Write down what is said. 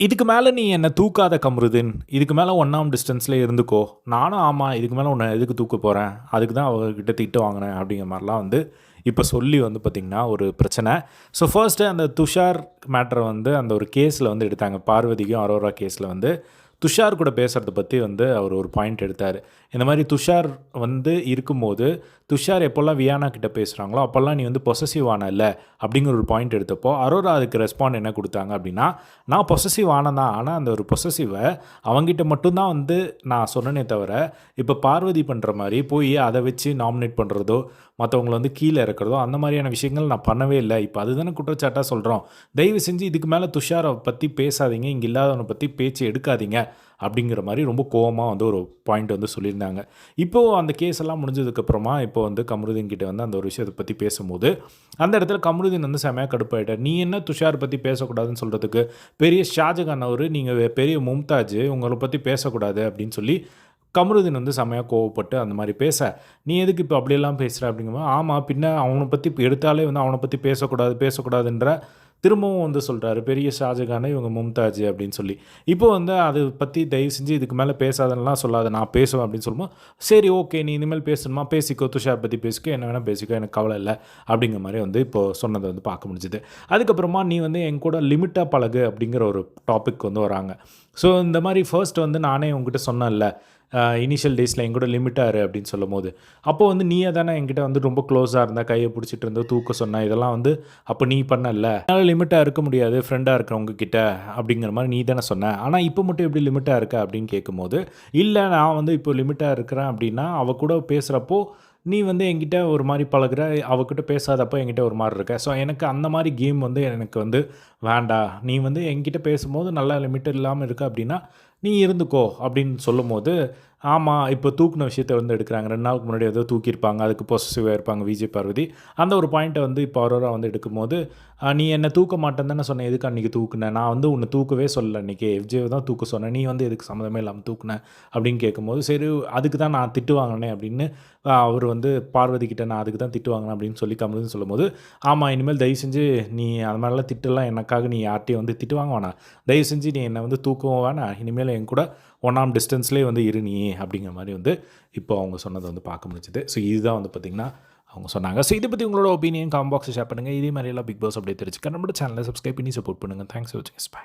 இதுக்கு மேல நீ என்ன தூக்காத கம்ருதீன். இதுக்கு மேல 1ஆம் டிஸ்டன்ஸ்லயே இருந்துக்கோ. நானும் ஆமா, இதுக்கு மேல உன்ன எதுக்கு தூக்க போறேன்? அதுக்கு தான் அவகிட்ட திட்டு வாங்கினேன் அப்படிங்கிற மாரிலாம் வந்து இப்ப சொல்லி வந்து பார்த்தீங்கன்னா, ஒரு பிரச்சனை. ஸோ ஃபர்ஸ்ட்டு அந்த துஷார் மேட்டர வந்து அந்த ஒரு கேஸ்ல வந்து எடுத்தாங்க. பார்வதிக்கும் அரோரா கேஸ்ல வந்து துஷார் கூட பேசுறத பத்தி வந்து அவர் ஒரு பாயிண்ட் எடுத்தாரு. இந்த மாரி துஷார் வந்து இருக்கும்போது, துஷார் எப்போலாம் வியானா கிட்ட பேசுறாங்களோ, அப்போலாம் நீ வந்து பொசசிவ் ஆனல்ல அப்படிங்கிற ஒரு பாயிண்ட் எடுத்தப்போ, அரோரா அதுக்கு ரெஸ்பாண்ட் என்ன குடுத்தாங்க அப்படின்னா, நான் பொசசிவ் ஆனேன் தான். ஆனா அந்த ஒரு பொசசிவ அவங்கிட்ட மட்டும் தான் வந்து நான் சொன்னனே தவிர, இப்ப பார்வதி பண்ற மாரி போய் அத வச்சு நாமினேட் பண்றதோ, மத்தவங்கள வந்து கீழ இறக்குறதோ, அந்த மாரியான விஷயங்கள் நான் பண்ணவே இல்ல. இப்ப அதுதானே குற்றச்சாட்டா சொல்றோம். தயவு செஞ்சு இதுக்கு மேல துஷார பத்தி பேசாதீங்க. இங்க இல்லாதவன பத்தி பேச்சு எடுக்காதீங்க. அப்படிங்கிற மாரி ரொம்ப கோவமா வந்து ஒரு பாயிண்ட் வந்து சொல்லியிருந்தாங்க. இப்போ அந்த கேஸ் எல்லாம் முடிஞ்சதுக்கப்புறமா, இப்போ வந்து கமருதீன் கிட்ட வந்து அந்த ஒரு விஷயத்த பத்தி பேசும்போது, அந்த இடத்துல கமருதீன் வந்து செமையா கடுப்பாயிட்டார். "நீ என்ன துஷார் பத்தி பேசக்கூடாதுன்னு சொல்றதுக்கு? பெரிய ஷாஜகான் அவரு, நீங்க பெரிய மும்தாஜ், உங்கள பத்தி பேசக்கூடாது" அப்படின்னு சொல்லி கமருதீன் வந்து செமையா கோவப்பட்டு அந்த மாரி பேச, "நீ எதுக்கு இப்போ அப்படியெல்லாம் பேசுற?" அப்படிங்கும்போது, "ஆமா, பின்ன அவன பத்தி இப்ப எடுத்தாலே வந்து அவன பத்தி பேசக்கூடாது, பேசக்கூடாதுன்ற" திரும்பவும் வந்து சொல்றாரு. "பெரிய ஷாஜகான், இவங்க மும்தாஜ்" அப்படின்னு சொல்லி. இப்போ வந்து அத பத்தி தயவு செஞ்சு இதுக்கு மேல பேசாதன்னுலாம் சொல்லாத. நான் பேசுவேன் அப்படின்னு சொல்லும்போது, "சரி ஓகே. நீ இனிமேல் பேசணுமா பேசிக்கோ. துஷார் பத்தி பேசிக்கோ. என்ன வேணா பேசிக்கோ. எனக்கு கவல இல்ல." அப்படிங்கிற மாரி வந்து இப்போ சொன்னத வந்து பார்க்க முடிஞ்சுது. அதுக்கப்புறமா "நீ வந்து என் கூட லிமிட்டா பழகு" அப்படிங்கிற ஒரு டாபிக் வந்து வராங்க. ஸோ இந்த மாரி ஃபர்ஸ்ட் வந்து நானே உன்கிட்ட சொன்னேன்ல, இனிஷியல் டேஸ்ல என் கூட லிமிட்டா இரு அப்படின்னு சொல்லும்போது, அப்போ வந்து நீயே தானே என்கிட்ட வந்து ரொம்ப க்ளோஸா இருந்த, கைய புடிச்சிட்டு இருந்த, தூக்க சொன்ன. இதெல்லாம் வந்து அப்ப நீ பண்ணல்ல. என்னால லிமிட்டா இருக்க முடியாது ஃப்ரெண்டா இருக்கிறவங்க கிட்ட அப்படிங்கிற மாரி நீ தானே சொன்ன. ஆனா இப்ப மட்டும் எப்படி லிமிட்டா இருக்க அப்படின்னு கேட்கும்போது, இல்ல நான் வந்து இப்போ லிமிட்டா இருக்கிறேன் அப்படின்னா, அவ கூட பேசுறப்போ நீ வந்து என்கிட்ட ஒரு மாரி பழகுற, அவகிட்ட பேசாதப்போ என்கிட்ட ஒரு மாரி இருக்க. ஸோ எனக்கு அந்த மாரி கேம் வந்து எனக்கு வந்து வேண்டாம். நீ வந்து என்கிட்ட பேசும்போது நல்லா லிமிட் இல்லாம இருக்க அப்படின்னா, நீ இருந்துக்கோ அப்படின்னு சொல்லும்போது, ஆமா இப்போ தூக்குன விஷயத்த வந்து எடுக்குறாங்க. 2 நாளுக்கு முன்னாடி ஏதோ தூக்கியிருப்பாங்க. அதுக்கு பொசசிவ்வா இருப்பாங்க விஜய் பார்வதி. அந்த ஒரு பாயிண்ட்ட வந்து இப்போ அரோரா வந்து எடுக்கும்போது, "நீ என்ன தூக்க மாட்டேன்னு தானே சொன்ன. எதுக்கு அன்னைக்கு தூக்குன? நான் வந்து உன்ன தூக்கவே சொல்லல அன்னைக்கு. எஃப்ஜேவ தான் தூக்க சொன்னேன். நீ வந்து எதுக்கு சம்மந்தமே இல்லாம தூக்குன?" அப்படின்னு கேட்கும்போது, "சரி அதுக்கு தான் நான் திட்டு வாங்குனேனே" அப்படின்னு அவரு வந்து பார்வதி கிட்ட நான் அதுக்கு தான் திட்டு வாங்கினேன் அப்படின்னு சொல்லி கமருதீன் சொல்லும்போது, "ஆமா இனிமேல் தயவு செஞ்சு நீ அது மாரிலாம் திட்டுலாம் எனக்காக நீ யார்ட்டயும் வந்து திட்டு வாங்க வேணாம். தயவு செஞ்சு நீ என்ன வந்து தூக்கவும் வேணாம். இனிமேல் என் கூட 1ஆம் டிஸ்டன்ஸ்லேயே வந்து இரு நீ" அப்படிங்கிற மாரி வந்து இப்போ அவங்க சொன்னத வந்து பார்க்க முடிஞ்சுது. ஸோ இதுதான் வந்து பார்த்தீங்கன்னா, அவங்க சொன்னாங்க. ஸோ இத பத்தி உங்களோட ஒப்பீனியன் காமெண்ட் பாக்ஸ்ல ஷேர் பண்ணுங்க. இதே மாரி எல்லாம் பிக் பாஸ் அப்டேட் தெரிஞ்சுக்க நம்மளோட சேனலை சப்ஸ்கிரைப் பண்ணி சப்போர்ட் பண்ணுங்க. தேங்க்ஸ் ஃபார் வாட்சிங். பை.